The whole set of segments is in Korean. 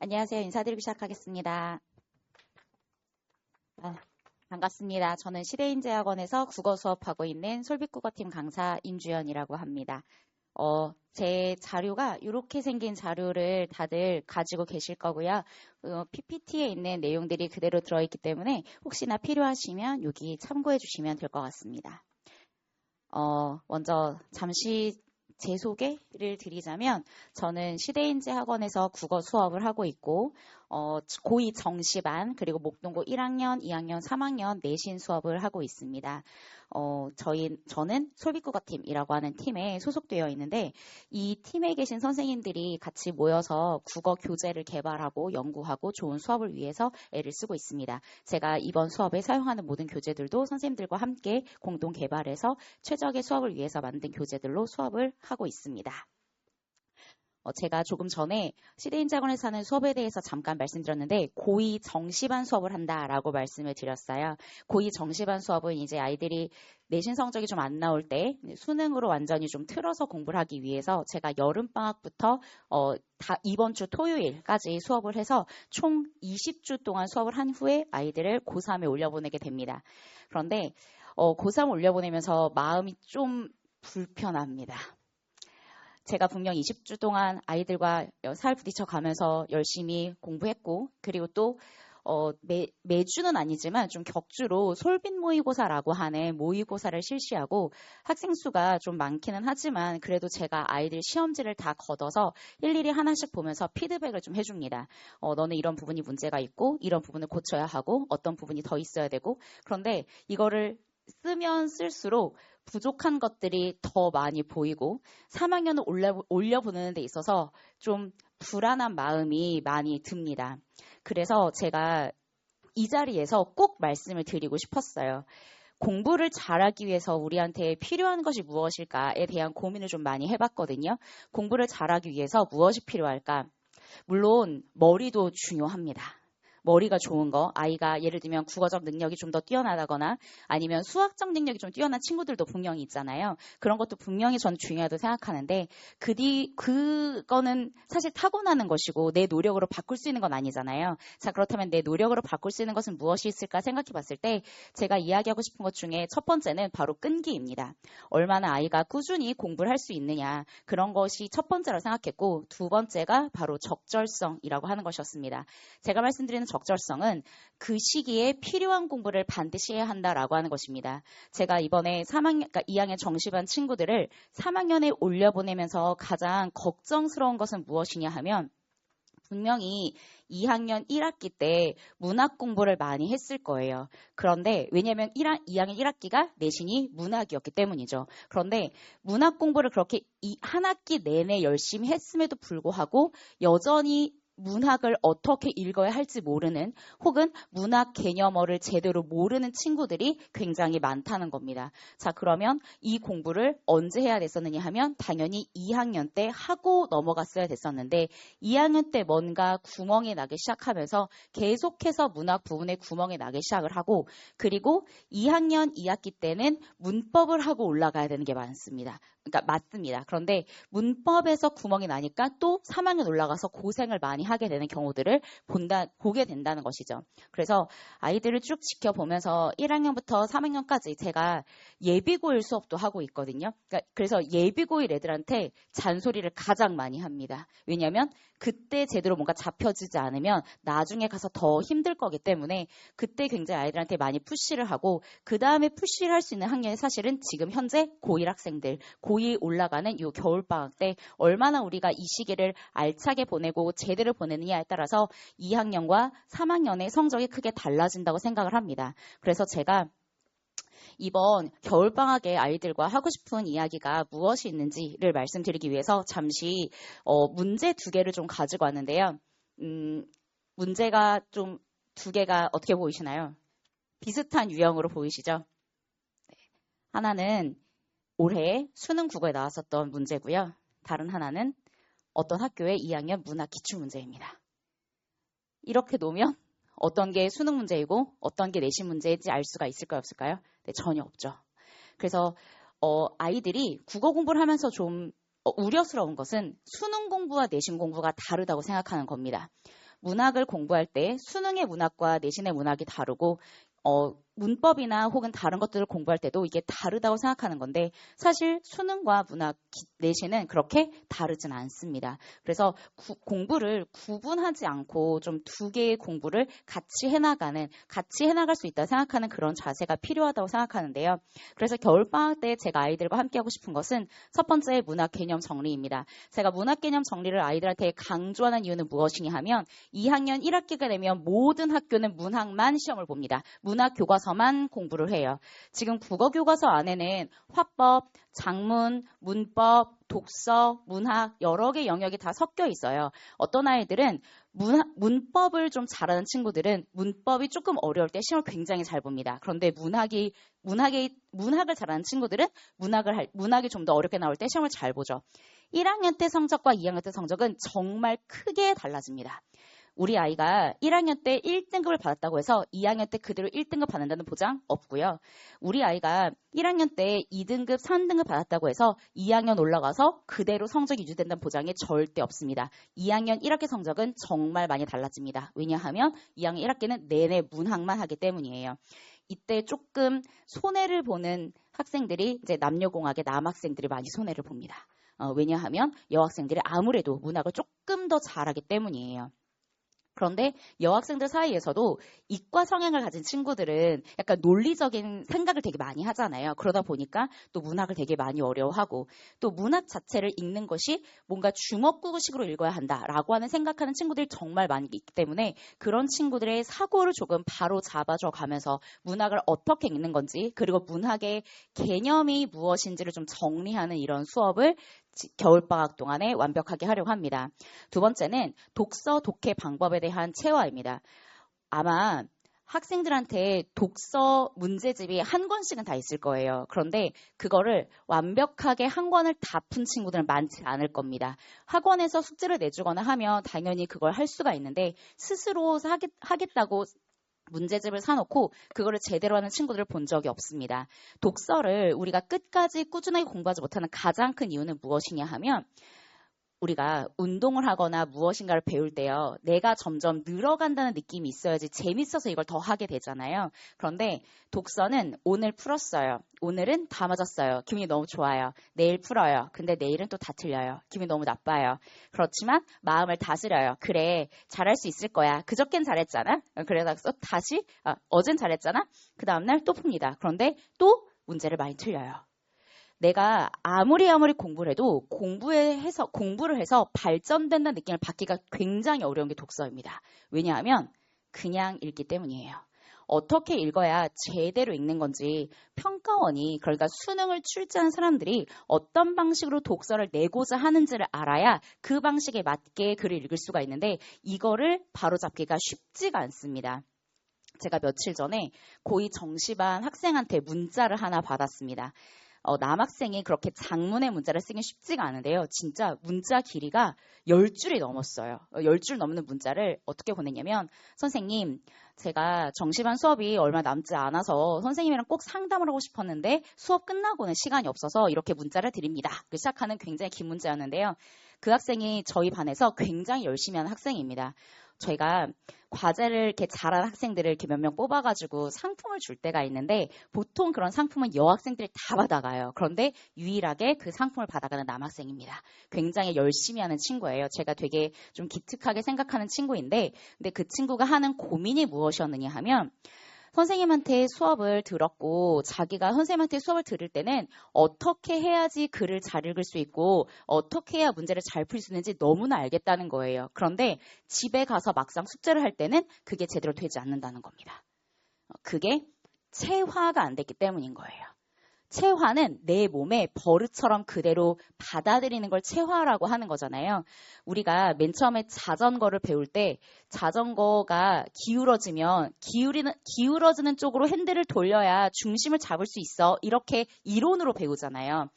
안녕하세요. 인사드리기 시작하겠습니다. 반갑습니다. 저는 시대인재학원에서 국어 수업하고 있는 솔빛국어팀 강사 임주연이라고 합니다. 제 자료가 이렇게 생긴 자료를 다들 가지고 계실 거고요. PPT에 있는 내용들이 그대로 들어있기 때문에 혹시나 필요하시면 여기 참고해 주시면 될 것 같습니다. 먼저 잠시 제 소개를 드리자면 저는 시대인재학원에서 국어 수업을 하고 있고 고2 정시반 그리고 목동고 1학년, 2학년, 3학년 내신 수업을 하고 있습니다. 저는 솔빛국어팀이라고 하는 팀에 소속되어 있는데 이 팀에 계신 선생님들이 같이 모여서 국어 교재를 개발하고 연구하고 좋은 수업을 위해서 애를 쓰고 있습니다. 제가 이번 수업에 사용하는 모든 교재들도 선생님들과 함께 공동 개발해서 최적의 수업을 위해서 만든 교재들로 수업을 하고 있습니다. 제가 조금 전에 시대인재학원에서 하는 수업에 대해서 잠깐 말씀드렸는데 고2 정시반 수업을 한다라고 말씀을 드렸어요. 고2 정시반 수업은 이제 아이들이 내신 성적이 좀 안 나올 때 수능으로 완전히 좀 틀어서 공부를 하기 위해서 제가 여름방학부터 이번 주 토요일까지 수업을 해서 총 20주 동안 수업을 한 후에 아이들을 고3에 올려보내게 됩니다. 그런데 고3 올려보내면서 마음이 좀 불편합니다. 제가 분명 20주 동안 아이들과 살 부딪혀 가면서 열심히 공부했고 그리고 또 매주는 아니지만 좀 격주로 솔빛 모의고사라고 하는 모의고사를 실시하고 학생 수가 좀 많기는 하지만 그래도 제가 아이들 시험지를 다 걷어서 일일이 하나씩 보면서 피드백을 좀 해줍니다. 너는 이런 부분이 문제가 있고 이런 부분을 고쳐야 하고 어떤 부분이 더 있어야 되고 그런데 이거를 쓰면 쓸수록 부족한 것들이 더 많이 보이고 3학년을 올려보는 데 있어서 좀 불안한 마음이 많이 듭니다. 그래서 제가 이 자리에서 꼭 말씀을 드리고 싶었어요. 공부를 잘하기 위해서 우리한테 필요한 것이 무엇일까에 대한 고민을 좀 많이 해봤거든요. 공부를 잘하기 위해서 무엇이 필요할까? 물론 머리도 중요합니다. 머리가 좋은 거, 아이가 예를 들면 국어적 능력이 좀 더 뛰어나다거나 아니면 수학적 능력이 좀 뛰어난 친구들도 분명히 있잖아요. 그런 것도 분명히 저는 중요하다고 생각하는데 그거는 사실 타고나는 것이고 내 노력으로 바꿀 수 있는 건 아니잖아요. 자, 그렇다면 내 노력으로 바꿀 수 있는 것은 무엇이 있을까 생각해 봤을 때 제가 이야기하고 싶은 것 중에 첫 번째는 바로 끈기입니다. 얼마나 아이가 꾸준히 공부를 할 수 있느냐 그런 것이 첫 번째로 생각했고 두 번째가 바로 적절성이라고 하는 것이었습니다. 제가 말씀드리는 적절성은 그 시기에 필요한 공부를 반드시 해야 한다라고 하는 것입니다. 제가 이번에 2학년 정시반 친구들을 3학년에 올려보내면서 가장 걱정스러운 것은 무엇이냐 하면 분명히 2학년 1학기 때 문학 공부를 많이 했을 거예요. 그런데 왜냐하면 2학년 1학기가 내신이 문학이었기 때문이죠. 그런데 문학 공부를 그렇게 한 학기 내내 열심히 했음에도 불구하고 여전히 문학을 어떻게 읽어야 할지 모르는 혹은 문학 개념어를 제대로 모르는 친구들이 굉장히 많다는 겁니다. 자, 그러면 이 공부를 언제 해야 됐었느냐 하면 당연히 2학년 때 하고 넘어갔어야 됐었는데 2학년 때 뭔가 구멍이 나기 시작하면서 계속해서 문학 부분에 구멍이 나기 시작을 하고 그리고 2학년 2학기 때는 문법을 하고 올라가야 되는 게 많습니다. 그러니까 맞습니다. 그런데 문법에서 구멍이 나니까 또 3학년 올라가서 고생을 많이 하게 되는 경우들을 보게 된다는 것이죠. 그래서 아이들을 쭉 지켜보면서 1학년부터 3학년까지 제가 예비고일 수업도 하고 있거든요. 그래서 예비고일 애들한테 잔소리를 가장 많이 합니다. 왜냐하면 그때 제대로 뭔가 잡혀지지 않으면 나중에 가서 더 힘들 거기 때문에 그때 굉장히 아이들한테 많이 푸시를 하고 그 다음에 푸시를 할 수 있는 학년이 사실은 지금 현재 고1 학생들, 고2 올라가는 이 겨울방학 때 얼마나 우리가 이 시기를 알차게 보내고 제대로 보내느냐에 따라서 2학년과 3학년의 성적이 크게 달라진다고 생각을 합니다. 그래서 제가 이번 겨울방학에 아이들과 하고 싶은 이야기가 무엇이 있는지를 말씀드리기 위해서 잠시 문제 두 개를 좀 가지고 왔는데요. 문제가 좀 두 개가 어떻게 보이시나요? 비슷한 유형으로 보이시죠? 하나는 올해 수능 국어에 나왔었던 문제고요. 다른 하나는 어떤 학교의 2학년 문학 기출문제입니다. 이렇게 놓으면 어떤 게 수능 문제이고 어떤 게 내신 문제인지 알 수가 있을까요? 없을까요? 네, 전혀 없죠. 그래서 아이들이 국어 공부를 하면서 좀 우려스러운 것은 수능 공부와 내신 공부가 다르다고 생각하는 겁니다. 문학을 공부할 때 수능의 문학과 내신의 문학이 다르고 문법이나 혹은 다른 것들을 공부할 때도 이게 다르다고 생각하는 건데 사실 수능과 문학, 내신은 그렇게 다르진 않습니다. 그래서 공부를 구분하지 않고 좀 두 개의 공부를 같이 해나갈 수 있다고 생각하는 그런 자세가 필요하다고 생각하는데요. 그래서 겨울방학 때 제가 아이들과 함께 하고 싶은 것은 첫 번째 문학 개념 정리입니다. 제가 문학 개념 정리를 아이들한테 강조하는 이유는 무엇이냐 하면 2학년 1학기가 되면 모든 학교는 문학만 시험을 봅니다. 문학 교과서만 공부를 해요. 지금 국어 교과서 안에는 화법, 작문, 문법, 독서, 문학 여러 개 영역이 다 섞여 있어요. 어떤 아이들은 문법을 좀 잘하는 친구들은 문법이 조금 어려울 때 시험을 굉장히 잘 봅니다. 그런데 문학을 잘하는 친구들은 문학이 좀 더 어렵게 나올 때 시험을 잘 보죠. 1학년 때 성적과 2학년 때 성적은 정말 크게 달라집니다. 우리 아이가 1학년 때 1등급을 받았다고 해서 2학년 때 그대로 1등급 받는다는 보장 없고요. 우리 아이가 1학년 때 2등급, 3등급 받았다고 해서 2학년 올라가서 그대로 성적이 유지된다는 보장이 절대 없습니다. 2학년 1학기 성적은 정말 많이 달라집니다. 왜냐하면 2학년 1학기는 내내 문학만 하기 때문이에요. 이때 조금 손해를 보는 학생들이 이제 남녀공학의 남학생들이 많이 손해를 봅니다. 왜냐하면 여학생들이 아무래도 문학을 조금 더 잘하기 때문이에요. 그런데 여학생들 사이에서도 이과 성향을 가진 친구들은 약간 논리적인 생각을 되게 많이 하잖아요. 그러다 보니까 또 문학을 되게 많이 어려워하고 또 문학 자체를 읽는 것이 뭔가 중어국어식으로 읽어야 한다라고 하는 생각하는 친구들이 정말 많이 있기 때문에 그런 친구들의 사고를 조금 바로 잡아줘 가면서 문학을 어떻게 읽는 건지 그리고 문학의 개념이 무엇인지를 좀 정리하는 이런 수업을 겨울방학 동안에 완벽하게 하려고 합니다. 두 번째는 독서, 독해 방법에 대한 체화입니다. 아마 학생들한테 독서 문제집이 한 권씩은 다 있을 거예요. 그런데 그거를 완벽하게 한 권을 다 푼 친구들은 많지 않을 겁니다. 학원에서 숙제를 내주거나 하면 당연히 그걸 할 수가 있는데 스스로 하겠다고 문제집을 사놓고 그거를 제대로 하는 친구들을 본 적이 없습니다. 독서를 우리가 끝까지 꾸준하게 공부하지 못하는 가장 큰 이유는 무엇이냐 하면 우리가 운동을 하거나 무엇인가를 배울 때요. 내가 점점 늘어간다는 느낌이 있어야지 재밌어서 이걸 더 하게 되잖아요. 그런데 독서는 오늘 풀었어요. 오늘은 다 맞았어요. 기분이 너무 좋아요. 내일 풀어요. 근데 내일은 또 다 틀려요. 기분이 너무 나빠요. 그렇지만 마음을 다스려요. 그래, 잘할 수 있을 거야. 그저껜 잘했잖아. 그래서 다시 어젠 잘했잖아. 그 다음날 또 풉니다. 그런데 또 문제를 많이 틀려요. 내가 아무리 공부를 해도 공부를 해서 발전된다는 느낌을 받기가 굉장히 어려운 게 독서입니다. 왜냐하면 그냥 읽기 때문이에요. 어떻게 읽어야 제대로 읽는 건지 평가원이 그러니까 수능을 출제한 사람들이 어떤 방식으로 독서를 내고자 하는지를 알아야 그 방식에 맞게 글을 읽을 수가 있는데 이거를 바로잡기가 쉽지가 않습니다. 제가 며칠 전에 고2 정시반 학생한테 문자를 하나 받았습니다. 남학생이 그렇게 장문의 문자를 쓰긴 쉽지가 않은데요. 진짜 문자 길이가 10줄이 넘었어요. 10줄 넘는 문자를 어떻게 보냈냐면 선생님, 제가 정시반 수업이 얼마 남지 않아서 선생님이랑 꼭 상담을 하고 싶었는데 수업 끝나고는 시간이 없어서 이렇게 문자를 드립니다. 시작하는 굉장히 긴 문자였는데요. 그 학생이 저희 반에서 굉장히 열심히 하는 학생입니다. 저희가 과제를 이렇게 잘하는 학생들을 이렇게 몇 명 뽑아가지고 상품을 줄 때가 있는데 보통 그런 상품은 여학생들이 다 받아가요. 그런데 유일하게 그 상품을 받아가는 남학생입니다. 굉장히 열심히 하는 친구예요. 제가 되게 좀 기특하게 생각하는 친구인데 근데 그 친구가 하는 고민이 무엇이었느냐 하면 선생님한테 수업을 들었고 자기가 선생님한테 수업을 들을 때는 어떻게 해야지 글을 잘 읽을 수 있고 어떻게 해야 문제를 잘 풀 수 있는지 너무나 알겠다는 거예요. 그런데 집에 가서 막상 숙제를 할 때는 그게 제대로 되지 않는다는 겁니다. 그게 체화가 안 됐기 때문인 거예요. 체화는 내 몸에 버릇처럼 그대로 받아들이는 걸 체화라고 하는 거잖아요. 우리가 맨 처음에 자전거를 배울 때 자전거가 기울어지면 기울어지는 쪽으로 핸들을 돌려야 중심을 잡을 수 있어. 이렇게 이론으로 배우잖아요.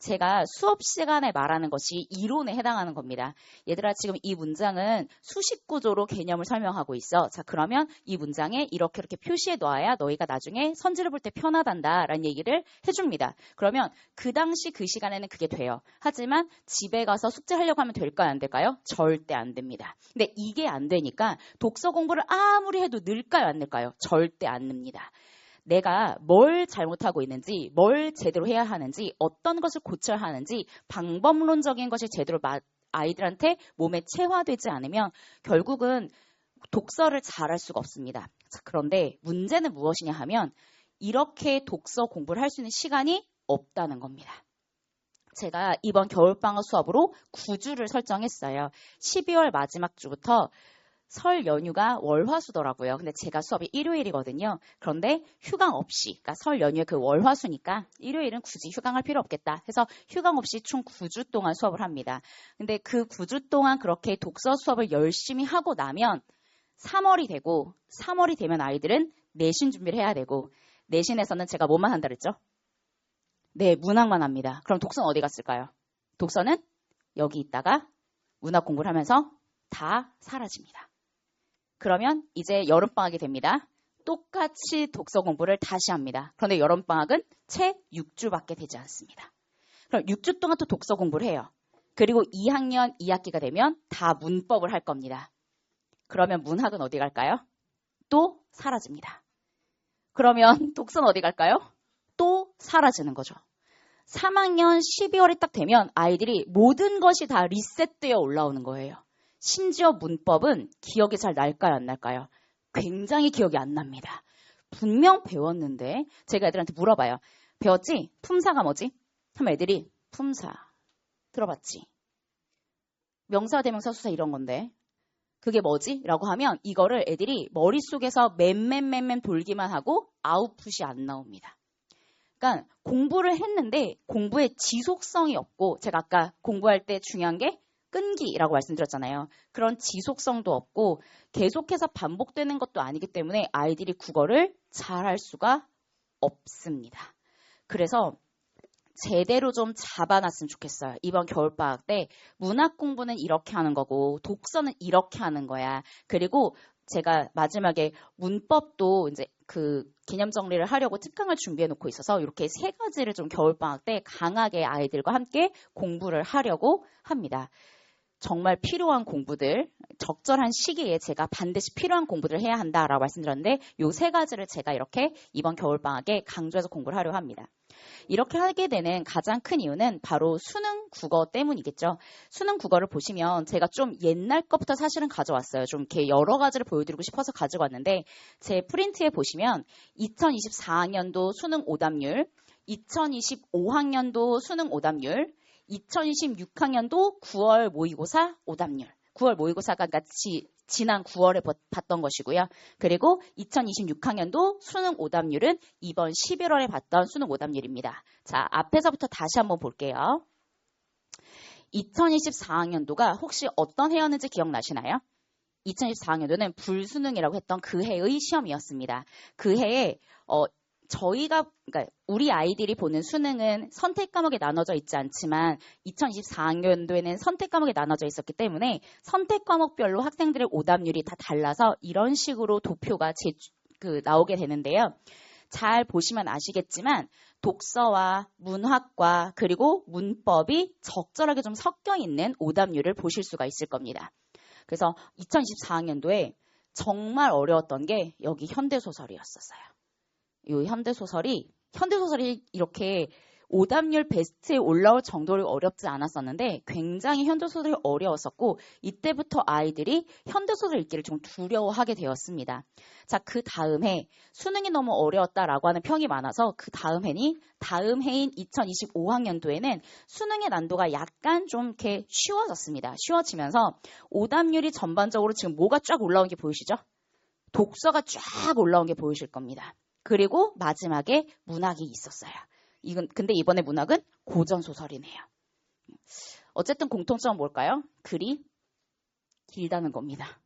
제가 수업 시간에 말하는 것이 이론에 해당하는 겁니다. 얘들아, 지금 이 문장은 수식 구조로 개념을 설명하고 있어. 자, 그러면 이 문장에 이렇게 표시해 놔야 너희가 나중에 선지를 볼 때 편하단다 라는 얘기를 해줍니다. 그러면 그 당시 그 시간에는 그게 돼요. 하지만 집에 가서 숙제하려고 하면 될까요? 안 될까요? 절대 안 됩니다. 근데 이게 안 되니까 독서 공부를 아무리 해도 늘까요? 안 늘까요? 절대 안 늡니다. 내가 뭘 잘못하고 있는지, 뭘 제대로 해야 하는지, 어떤 것을 고쳐야 하는지 방법론적인 것이 제대로 아이들한테 몸에 체화되지 않으면 결국은 독서를 잘할 수가 없습니다. 자, 그런데 문제는 무엇이냐 하면 이렇게 독서 공부를 할 수 있는 시간이 없다는 겁니다. 제가 이번 겨울방학 수업으로 9주를 설정했어요. 12월 마지막 주부터 설 연휴가 월화수더라고요. 근데 제가 수업이 일요일이거든요. 그런데 휴강 없이, 그러니까 설 연휴에 그 월화수니까 일요일은 굳이 휴강할 필요 없겠다 해서 휴강 없이 총 9주 동안 수업을 합니다. 근데 그 9주 동안 그렇게 독서 수업을 열심히 하고 나면 3월이 되고 3월이 되면 아이들은 내신 준비를 해야 되고 내신에서는 제가 뭐만 한다 그랬죠? 네, 문학만 합니다. 그럼 독서는 어디 갔을까요? 독서는 여기 있다가 문학 공부를 하면서 다 사라집니다. 그러면 이제 여름방학이 됩니다. 똑같이 독서 공부를 다시 합니다. 그런데 여름방학은 채 6주밖에 되지 않습니다. 그럼 6주 동안 또 독서 공부를 해요. 그리고 2학년 2학기가 되면 다 문법을 할 겁니다. 그러면 문학은 어디 갈까요? 또 사라집니다. 그러면 독서는 어디 갈까요? 또 사라지는 거죠. 3학년 12월이 딱 되면 아이들이 모든 것이 다 리셋되어 올라오는 거예요. 심지어 문법은 기억이 잘 날까요? 안 날까요? 굉장히 기억이 안 납니다. 분명 배웠는데 제가 애들한테 물어봐요. 배웠지? 품사가 뭐지? 하면 애들이 품사 들어봤지? 명사, 대명사, 수사 이런 건데 그게 뭐지? 라고 하면 이거를 애들이 머릿속에서 맴 돌기만 하고 아웃풋이 안 나옵니다. 그러니까 공부를 했는데 공부에 지속성이 없고 제가 아까 공부할 때 중요한 게 끈기라고 말씀드렸잖아요. 그런 지속성도 없고 계속해서 반복되는 것도 아니기 때문에 아이들이 국어를 잘할 수가 없습니다. 그래서 제대로 좀 잡아놨으면 좋겠어요. 이번 겨울방학 때 문학 공부는 이렇게 하는 거고 독서는 이렇게 하는 거야. 그리고 제가 마지막에 문법도 이제 그 개념 정리를 하려고 특강을 준비해 놓고 있어서 이렇게 3가지를 좀 겨울방학 때 강하게 아이들과 함께 공부를 하려고 합니다. 정말 필요한 공부들, 적절한 시기에 제가 반드시 필요한 공부들을 해야 한다라고 말씀드렸는데 이 3가지를 제가 이렇게 이번 겨울방학에 강조해서 공부를 하려고 합니다. 이렇게 하게 되는 가장 큰 이유는 바로 수능 국어 때문이겠죠. 수능 국어를 보시면 제가 좀 옛날 것부터 사실은 가져왔어요. 좀 이렇게 여러 가지를 보여드리고 싶어서 가지고 왔는데 제 프린트에 보시면 2024학년도 수능 오답률, 2025학년도 수능 오답률, 2026학년도 9월 모의고사 오답률. 9월 모의고사가 같이 지난 9월에 봤던 것이고요. 그리고 2026학년도 수능 오답률은 이번 11월에 봤던 수능 오답률입니다. 자, 앞에서부터 다시 한번 볼게요. 2024학년도가 혹시 어떤 해였는지 기억나시나요? 2024학년도는 불수능이라고 했던 그 해의 시험이었습니다. 그 해에 그러니까 우리 아이들이 보는 수능은 선택 과목에 나눠져 있지 않지만 2024학년도에는 선택 과목에 나눠져 있었기 때문에 선택 과목별로 학생들의 오답률이 다 달라서 이런 식으로 도표가 나오게 되는데요. 잘 보시면 아시겠지만 독서와 문학과 그리고 문법이 적절하게 좀 섞여 있는 오답률을 보실 수가 있을 겁니다. 그래서 2024학년도에 정말 어려웠던 게 여기 현대소설이었었어요. 이 현대소설이 이렇게 오답률 베스트에 올라올 정도로 어렵지 않았었는데 굉장히 현대소설이 어려웠었고 이때부터 아이들이 현대소설 읽기를 좀 두려워하게 되었습니다. 자, 그 다음 해 수능이 너무 어려웠다라고 하는 평이 많아서 그 다음 해인 2025학년도에는 수능의 난도가 약간 좀 이렇게 쉬워졌습니다. 쉬워지면서 오답률이 전반적으로 지금 뭐가 쫙 올라온 게 보이시죠? 독서가 쫙 올라온 게 보이실 겁니다. 그리고 마지막에 문학이 있었어요. 근데 이번에 문학은 고전소설이네요. 어쨌든 공통점은 뭘까요? 글이 길다는 겁니다.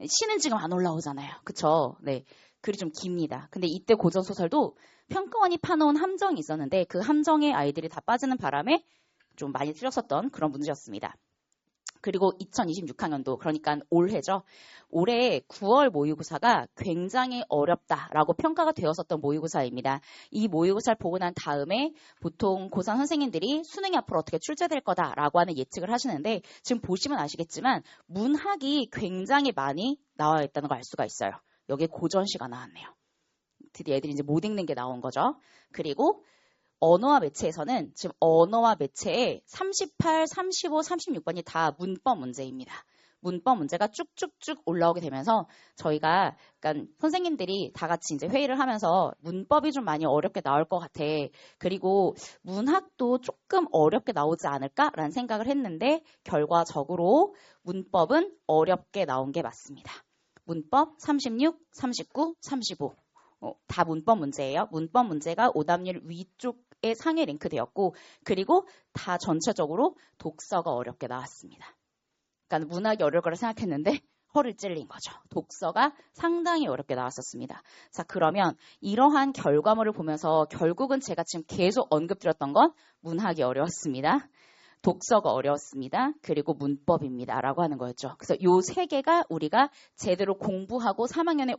시는 지금 안 올라오잖아요. 그쵸? 네. 글이 좀 깁니다. 근데 이때 고전소설도 평가원이 파놓은 함정이 있었는데 그 함정에 아이들이 다 빠지는 바람에 좀 많이 틀렸었던 그런 문제였습니다. 그리고 2026학년도, 그러니까 올해죠. 올해 9월 모의고사가 굉장히 어렵다라고 평가가 되었었던 모의고사입니다. 이 모의고사를 보고 난 다음에 보통 고3 선생님들이 수능이 앞으로 어떻게 출제될 거다라고 하는 예측을 하시는데 지금 보시면 아시겠지만 문학이 굉장히 많이 나와 있다는 걸 알 수가 있어요. 여기에 고전시가 나왔네요. 드디어 애들이 이제 못 읽는 게 나온 거죠. 그리고 언어와 매체에서는 지금 언어와 매체에 38, 35, 36번이 다 문법 문제입니다. 문법 문제가 쭉쭉쭉 올라오게 되면서 저희가 그러니까 선생님들이 다 같이 이제 회의를 하면서 문법이 좀 많이 어렵게 나올 것 같아. 그리고 문학도 조금 어렵게 나오지 않을까라는 생각을 했는데 결과적으로 문법은 어렵게 나온 게 맞습니다. 문법 36, 39, 35. 다 문법 문제예요. 문법 문제가 오답률 위쪽에 상위 랭크되었고 그리고 다 전체적으로 독서가 어렵게 나왔습니다. 그러니까 문학이 어려울 거라 생각했는데 허를 찔린 거죠. 독서가 상당히 어렵게 나왔었습니다. 자, 그러면 이러한 결과물을 보면서 결국은 제가 지금 계속 언급드렸던 건 문학이 어려웠습니다. 독서가 어려웠습니다. 그리고 문법입니다. 라고 하는 거였죠. 그래서 요 세 개가 우리가 제대로 공부하고 3학년에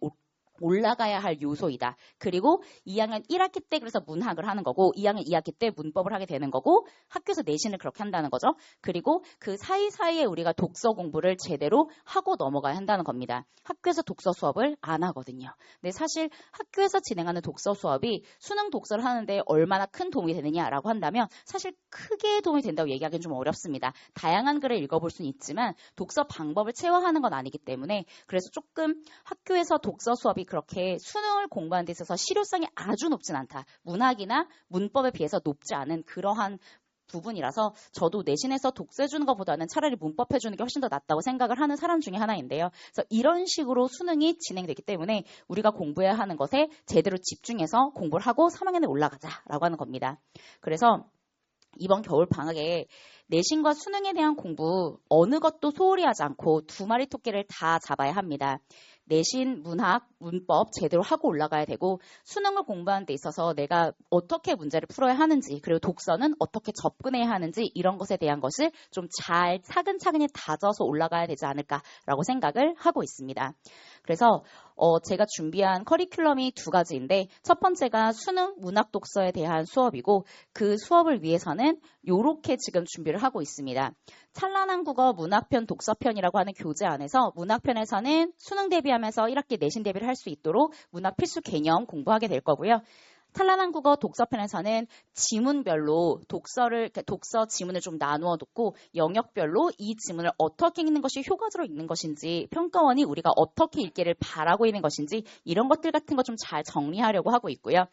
올라가야 할 요소이다. 그리고 2학년 1학기 때 그래서 문학을 하는 거고 2학년 2학기 때 문법을 하게 되는 거고 학교에서 내신을 그렇게 한다는 거죠. 그리고 그 사이사이에 우리가 독서 공부를 제대로 하고 넘어가야 한다는 겁니다. 학교에서 독서 수업을 안 하거든요. 근데 사실 학교에서 진행하는 독서 수업이 수능 독서를 하는데 얼마나 큰 도움이 되느냐라고 한다면 사실 크게 도움이 된다고 얘기하기는 좀 어렵습니다. 다양한 글을 읽어볼 수는 있지만 독서 방법을 체화하는 건 아니기 때문에 그래서 조금 학교에서 독서 수업이 그렇게 수능을 공부하는 데 있어서 실효성이 아주 높진 않다. 문학이나 문법에 비해서 높지 않은 그러한 부분이라서 저도 내신에서 독서해주는 것보다는 차라리 문법해주는 게 훨씬 더 낫다고 생각을 하는 사람 중에 하나인데요. 그래서 이런 식으로 수능이 진행되기 때문에 우리가 공부해야 하는 것에 제대로 집중해서 공부를 하고 3학년에 올라가자라고 하는 겁니다. 그래서 이번 겨울 방학에 내신과 수능에 대한 공부 어느 것도 소홀히 하지 않고 두 마리 토끼를 다 잡아야 합니다. 내신, 문학, 문법 제대로 하고 올라가야 되고 수능을 공부하는 데 있어서 내가 어떻게 문제를 풀어야 하는지 그리고 독서는 어떻게 접근해야 하는지 이런 것에 대한 것을 좀 잘 차근차근히 다져서 올라가야 되지 않을까라고 생각을 하고 있습니다. 그래서 제가 준비한 커리큘럼이 두 가지인데 첫 번째가 수능 문학 독서에 대한 수업이고 그 수업을 위해서는 이렇게 지금 준비를 하고 있습니다. 찬란한 국어 문학편 독서편이라고 하는 교재 안에서 문학편에서는 수능 대비하면서 1학기 내신 대비를 할 수 있도록 문학 필수 개념 공부하게 될 거고요. 찬란한 국어 독서편에서는 지문별로 독서 지문을 좀 나누어 놓고 영역별로 이 지문을 어떻게 읽는 것이 효과적으로 읽는 것인지 평가원이 우리가 어떻게 읽기를 바라고 있는 것인지 이런 것들 같은 거 좀 잘 정리하려고 하고 있고요.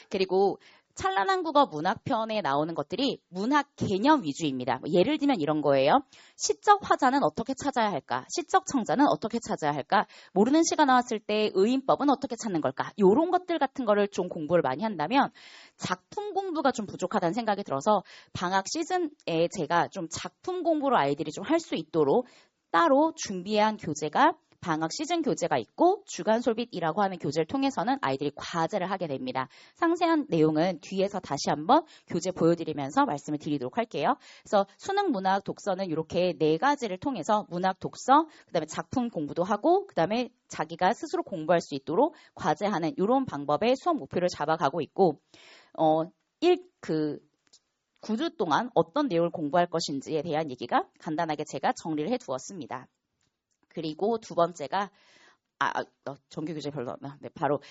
그리고 찬란한 국어 문학편에 나오는 것들이 문학 개념 위주입니다. 예를 들면 이런 거예요. 시적 화자는 어떻게 찾아야 할까? 시적 청자는 어떻게 찾아야 할까? 모르는 시가 나왔을 때 의인법은 어떻게 찾는 걸까? 이런 것들 같은 거를 좀 공부를 많이 한다면 작품 공부가 좀 부족하다는 생각이 들어서 방학 시즌에 제가 좀 작품 공부를 아이들이 좀 할 수 있도록 따로 준비한 교재가 방학 시즌 교재가 있고 주간 솔빗이라고 하는 교재를 통해서는 아이들이 과제를 하게 됩니다. 상세한 내용은 뒤에서 다시 한번 교재 보여드리면서 말씀을 드리도록 할게요. 그래서 수능 문학 독서는 이렇게 네 가지를 통해서 문학 독서, 그다음에 작품 공부도 하고 그다음에 자기가 스스로 공부할 수 있도록 과제하는 이런 방법의 수업 목표를 잡아가고 있고 9주 동안 어떤 내용을 공부할 것인지에 대한 얘기가 간단하게 제가 정리를 해두었습니다. 그리고 두 번째가 정규 교재 별로 없나? 네, 바로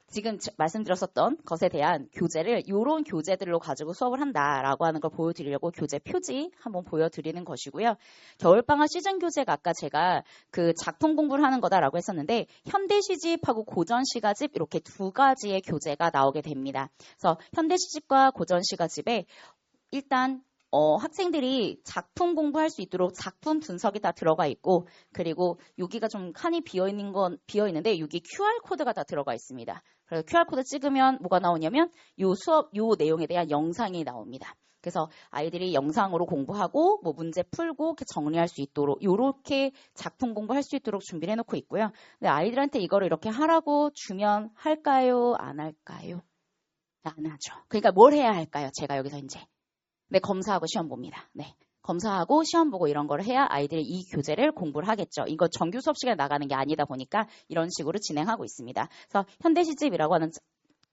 지금 말씀드렸었던 것에 대한 교재를 이런 교재들로 가지고 수업을 한다라고 하는 걸 보여드리려고 교재 표지 한번 보여드리는 것이고요. 겨울방학 시즌 교재가 아까 제가 그 작품 공부를 하는 거다라고 했었는데 현대시집하고 고전시가집 이렇게 두 가지의 교재가 나오게 됩니다. 그래서 현대시집과 고전시가집에 일단 학생들이 작품 공부할 수 있도록 작품 분석이 다 들어가 있고 그리고 여기가 좀 칸이 비어있는데 여기 QR코드가 다 들어가 있습니다. 그래서 QR코드 찍으면 뭐가 나오냐면 요 내용에 대한 영상이 나옵니다. 그래서 아이들이 영상으로 공부하고 뭐 문제 풀고 이렇게 정리할 수 있도록 이렇게 작품 공부할 수 있도록 준비를 해놓고 있고요. 근데 아이들한테 이거를 이렇게 하라고 주면 할까요? 안 할까요? 안 하죠. 그러니까 뭘 해야 할까요? 제가 여기서 이제 검사하고 시험 봅니다. 검사하고 시험 보고 이런 걸 해야 아이들이 이 교재를 공부를 하겠죠. 이거 정규 수업 시간에 나가는 게 아니다 보니까 이런 식으로 진행하고 있습니다. 그래서 현대시집이라고 하는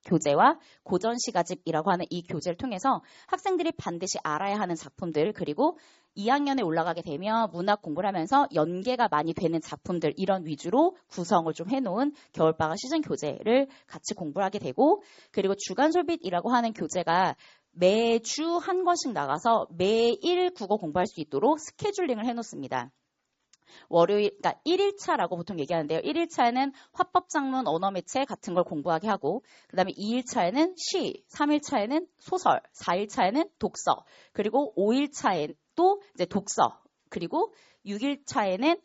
교재와 고전시가집이라고 하는 이 교재를 통해서 학생들이 반드시 알아야 하는 작품들, 그리고 2학년에 올라가게 되면 문학 공부를 하면서 연계가 많이 되는 작품들, 이런 위주로 구성을 좀 해놓은 겨울방학 시즌 교재를 같이 공부를 하게 되고, 그리고 주간솔빗이라고 하는 교재가 매주 한 권씩 나가서 매일 국어 공부할 수 있도록 스케줄링을 해놓습니다. 월요일, 그러니까 1일차라고 보통 얘기하는데요. 1일차에는 화법, 작문, 언어 매체 같은 걸 공부하게 하고, 그 다음에 2일차에는 시, 3일차에는 소설, 4일차에는 독서, 그리고 5일차에 또 이제 독서, 그리고 6일차에는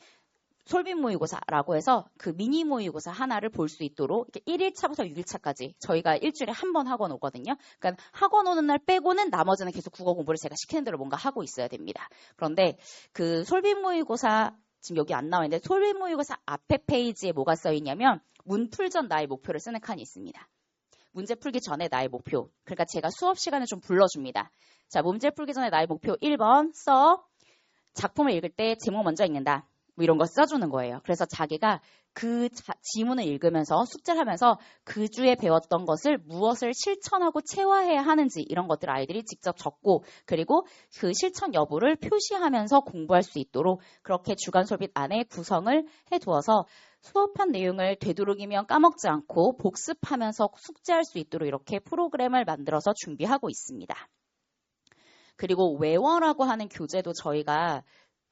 솔빗 모의고사라고 해서 그 미니 모의고사 하나를 볼 수 있도록 이렇게 1일차부터 6일차까지 저희가 일주일에 한 번 학원 오거든요. 그러니까 학원 오는 날 빼고는 나머지는 계속 국어 공부를 제가 시키는 대로 뭔가 하고 있어야 됩니다. 그런데 솔빗 모의고사 지금 여기 안 나와 있는데 솔빗 모의고사 앞에 페이지에 뭐가 써 있냐면 문풀 전 나의 목표를 쓰는 칸이 있습니다. 문제 풀기 전에 나의 목표. 그러니까 제가 수업 시간에 좀 불러줍니다. 자, 문제 풀기 전에 나의 목표 1번 써. 작품을 읽을 때 제목 먼저 읽는다. 뭐 이런 거 써주는 거예요. 그래서 자기가 그 지문을 읽으면서 숙제를 하면서 그 주에 배웠던 것을 무엇을 실천하고 체화해야 하는지 이런 것들 아이들이 직접 적고, 그리고 그 실천 여부를 표시하면서 공부할 수 있도록 그렇게 주간솔빗 안에 구성을 해두어서 수업한 내용을 되도록이면 까먹지 않고 복습하면서 숙제할 수 있도록 이렇게 프로그램을 만들어서 준비하고 있습니다. 그리고 외워라고 하는 교재도 저희가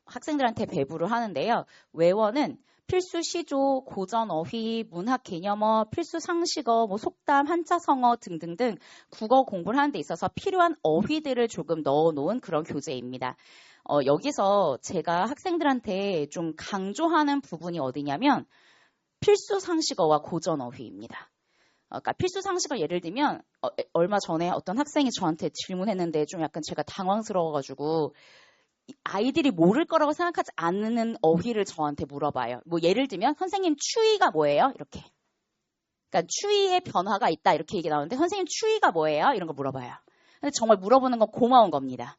학생들한테 배부를 하는데요. 외워는 필수 시조, 고전 어휘, 문학 개념어, 필수 상식어, 뭐 속담, 한자성어 등등등 국어 공부를 하는 데 있어서 필요한 어휘들을 조금 넣어놓은 그런 교재입니다. 여기서 제가 학생들한테 좀 강조하는 부분이 어디냐면 필수 상식어와 고전 어휘입니다. 그러니까 필수 상식어 예를 들면 얼마 전에 어떤 학생이 저한테 질문했는데 좀 약간 제가 당황스러워가지고 아이들이 모를 거라고 생각하지 않는 어휘를 저한테 물어봐요. 뭐 예를 들면 선생님 추위가 뭐예요? 이렇게. 그러니까 추위의 변화가 있다 이렇게 얘기 나오는데 선생님 추위가 뭐예요? 이런 거 물어봐요. 근데 정말 물어보는 건 고마운 겁니다.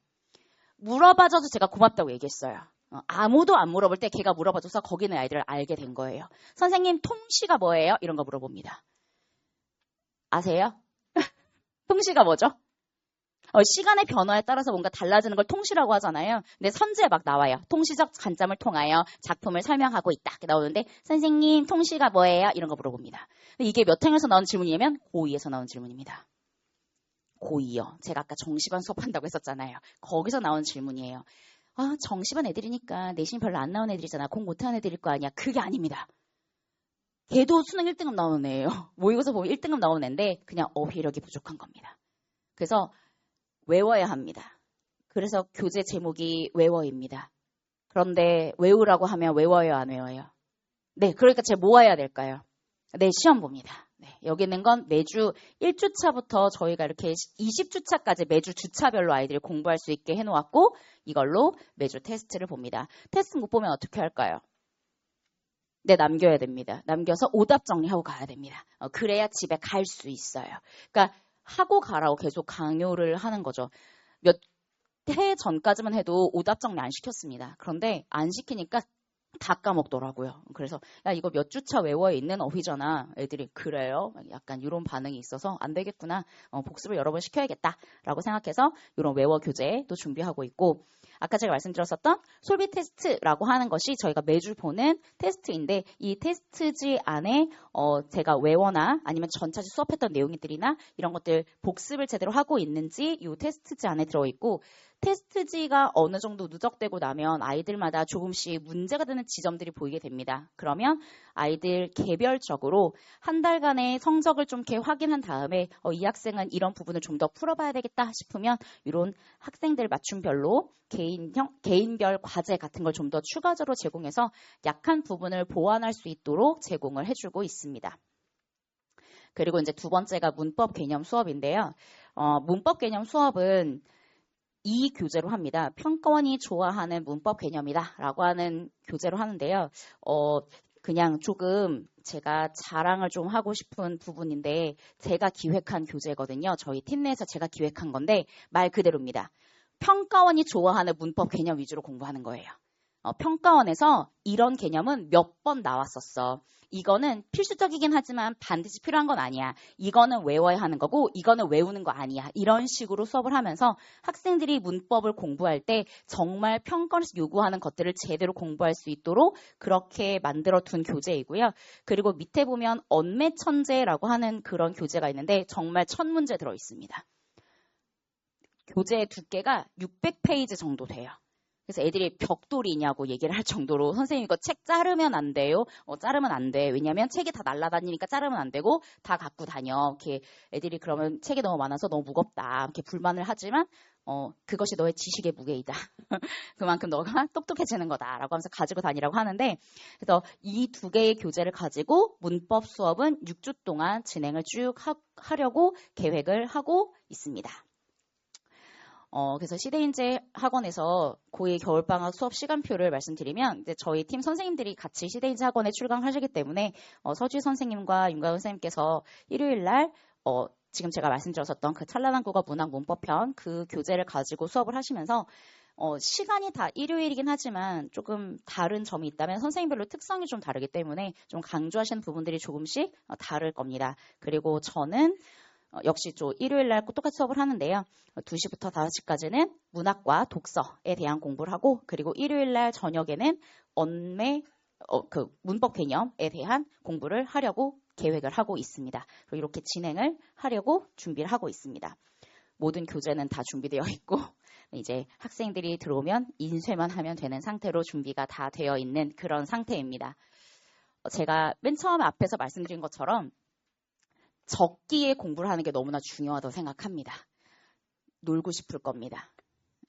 물어봐줘서 제가 고맙다고 얘기했어요. 아무도 안 물어볼 때 걔가 물어봐줘서 거기는 아이들을 알게 된 거예요. 선생님 통시가 뭐예요? 이런 거 물어봅니다. 아세요? 통시가 뭐죠? 시간의 변화에 따라서 뭔가 달라지는 걸 통시라고 하잖아요. 근데 선지에 막 나와요. 통시적 관점을 통하여 작품을 설명하고 있다. 이렇게 나오는데 선생님 통시가 뭐예요? 이런 거 물어봅니다. 근데 이게 몇 학년에서 나온 질문이냐면 고2에서 나온 질문입니다. 고2요. 제가 아까 정시반 수업한다고 했었잖아요. 거기서 나온 질문이에요. 정시반 애들이니까 내신 별로 안 나온 애들이잖아. 공 못하는 애들일 거 아니야. 그게 아닙니다. 걔도 수능 1등급 나오는 애예요. 모의고사 보면 1등급 나오는 애인데 그냥 어휘력이 부족한 겁니다. 그래서 외워야 합니다. 그래서 교재 제목이 외워입니다. 그런데 외우라고 하면 외워요, 안 외워요? 네, 그러니까 제가 뭐 해야 될까요? 네, 시험 봅니다. 네, 여기 있는 건 매주 1주차부터 저희가 이렇게 20주차까지 매주 주차별로 아이들이 공부할 수 있게 해놓았고 이걸로 매주 테스트를 봅니다. 테스트 못 보면 어떻게 할까요? 네, 남겨야 됩니다. 남겨서 오답 정리하고 가야 됩니다. 그래야 집에 갈 수 있어요. 그러니까 하고 가라고 계속 강요를 하는 거죠. 몇 해 전까지만 해도 오답 정리 안 시켰습니다. 그런데 안 시키니까 다 까먹더라고요. 그래서 야 이거 몇 주차 외워에 있는 어휘잖아. 애들이 그래요? 약간 이런 반응이 있어서 안 되겠구나. 복습을 여러 번 시켜야겠다라고 생각해서 이런 외워 교재도 준비하고 있고 아까 제가 말씀드렸었던 솔빗 테스트라고 하는 것이 저희가 매주 보는 테스트인데 이 테스트지 안에 제가 외워나 아니면 전차지 수업했던 내용들이나 이런 것들 복습을 제대로 하고 있는지 이 테스트지 안에 들어있고 테스트지가 어느 정도 누적되고 나면 아이들마다 조금씩 문제가 되는 지점들이 보이게 됩니다. 그러면 아이들 개별적으로 한 달간의 성적을 좀 이렇게 확인한 다음에 이 학생은 이런 부분을 좀 더 풀어봐야 되겠다 싶으면 이런 학생들 맞춤별로 개인별 과제 같은 걸 좀 더 추가적으로 제공해서 약한 부분을 보완할 수 있도록 제공을 해주고 있습니다. 그리고 이제 두 번째가 문법 개념 수업인데요. 문법 개념 수업은 이 교재로 합니다. 평가원이 좋아하는 문법 개념이다 라고 하는 교재로 하는데요. 그냥 조금 제가 자랑을 좀 하고 싶은 부분인데 제가 기획한 교재거든요. 저희 팀 내에서 제가 기획한 건데 말 그대로입니다. 평가원이 좋아하는 문법 개념 위주로 공부하는 거예요. 평가원에서 이런 개념은 몇 번 나왔었어. 이거는 필수적이긴 하지만 반드시 필요한 건 아니야. 이거는 외워야 하는 거고 이거는 외우는 거 아니야. 이런 식으로 수업을 하면서 학생들이 문법을 공부할 때 정말 평가원에서 요구하는 것들을 제대로 공부할 수 있도록 그렇게 만들어 둔 교재이고요. 그리고 밑에 보면 언매천재라고 하는 그런 교재가 있는데 정말 1000문제 들어 있습니다. 교재의 두께가 600페이지 정도 돼요. 그래서 애들이 벽돌이냐고 얘기를 할 정도로 선생님 이거 책 자르면 안 돼요. 자르면 안 돼. 왜냐면 책이 다 날아다니니까 자르면 안 되고 다 갖고 다녀. 이렇게 애들이 그러면 책이 너무 많아서 너무 무겁다. 이렇게 불만을 하지만 그것이 너의 지식의 무게이다. 그만큼 너가 똑똑해지는 거다라고 하면서 가지고 다니라고 하는데 그래서 이 두 개의 교재를 가지고 문법 수업은 6주 동안 진행을 쭉 하려고 계획을 하고 있습니다. 그래서 시대인재 학원에서 고2 겨울방학 수업 시간표를 말씀드리면 이제 저희 팀 선생님들이 같이 시대인재 학원에 출강하시기 때문에 서주희 선생님과 윤가은 선생님께서 일요일 날 지금 제가 말씀드렸었던 그 찬란한 국어 문학 문법편 그 교재를 가지고 수업을 하시면서 시간이 다 일요일이긴 하지만 조금 다른 점이 있다면 선생님별로 특성이 좀 다르기 때문에 좀 강조하시는 부분들이 조금씩 다를 겁니다. 그리고 저는 역시 또 일요일 날 똑같이 수업을 하는데요. 2시부터 5시까지는 문학과 독서에 대한 공부를 하고 그리고 일요일 날 저녁에는 그 문법 개념에 대한 공부를 하려고 계획을 하고 있습니다. 그리고 이렇게 진행을 하려고 준비를 하고 있습니다. 모든 교재는 다 준비되어 있고 이제 학생들이 들어오면 인쇄만 하면 되는 상태로 준비가 다 되어 있는 그런 상태입니다. 제가 맨 처음에 앞에서 말씀드린 것처럼 적기에 공부를 하는 게 너무나 중요하다고 생각합니다. 놀고 싶을 겁니다.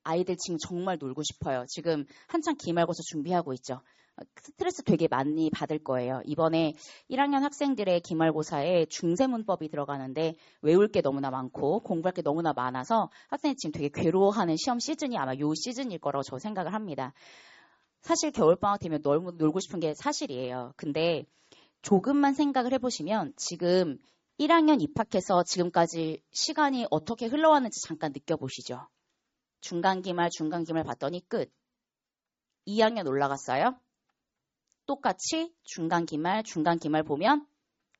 아이들 지금 정말 놀고 싶어요. 지금 한창 기말고사 준비하고 있죠. 스트레스 되게 많이 받을 거예요. 이번에 1학년 학생들의 기말고사에 중세문법이 들어가는데 외울 게 너무나 많고 공부할 게 너무나 많아서 학생이 지금 되게 괴로워하는 시험 시즌이 아마 요 시즌일 거라고 저 생각을 합니다. 사실 겨울방학 되면 놀고 싶은 게 사실이에요. 근데 조금만 생각을 해보시면 지금 1학년 입학해서 지금까지 시간이 어떻게 흘러왔는지 잠깐 느껴보시죠. 중간기말 봤더니 끝. 2학년 올라갔어요. 똑같이 중간기말 보면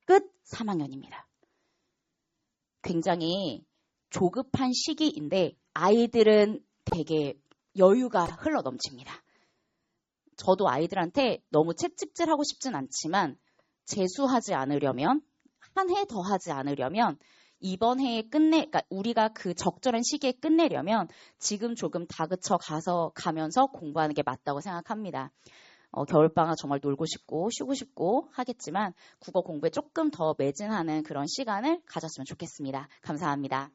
끝 3학년입니다. 굉장히 조급한 시기인데 아이들은 되게 여유가 흘러 넘칩니다. 저도 아이들한테 너무 채찍질하고 싶진 않지만 재수하지 않으려면 한 해 더 하지 않으려면 이번 해에 그러니까 우리가 그 적절한 시기에 끝내려면 지금 조금 다그쳐 가면서 공부하는 게 맞다고 생각합니다. 겨울방학 정말 놀고 싶고 쉬고 싶고 하겠지만 국어 공부에 조금 더 매진하는 그런 시간을 가졌으면 좋겠습니다. 감사합니다.